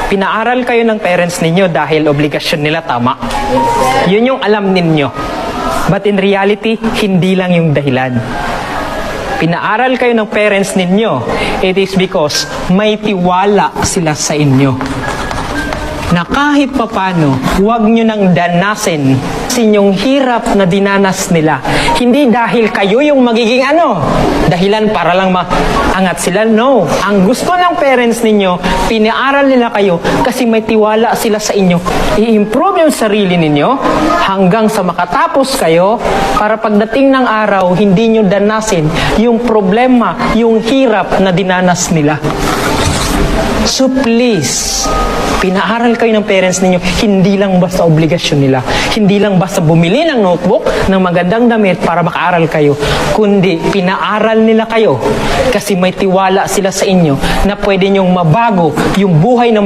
Pinaaral kayo ng parents ninyo dahil obligasyon nila, tama? Yun yung alam ninyo. But in reality, hindi lang yung dahilan. Pinaaral kayo ng parents ninyo, it is because may tiwala sila sa inyo. Na kahit papano, huwag nyo nang danasin yung hirap na dinanas nila. Hindi dahil kayo yung magiging dahilan para lang maangat sila. No. Ang gusto ng parents ninyo, pinaaral nila kayo kasi may tiwala sila sa inyo. I-improve yung sarili ninyo hanggang sa makatapos kayo para pagdating ng araw, hindi nyo danasin yung problema, yung hirap na dinanas nila. So please, pinaaral kayo ng parents ninyo, hindi lang basta obligasyon nila, hindi lang basta bumili ng notebook, ng magandang damit para makaaral kayo, kundi pinaaral nila kayo kasi may tiwala sila sa inyo na pwede nyong mabago yung buhay ng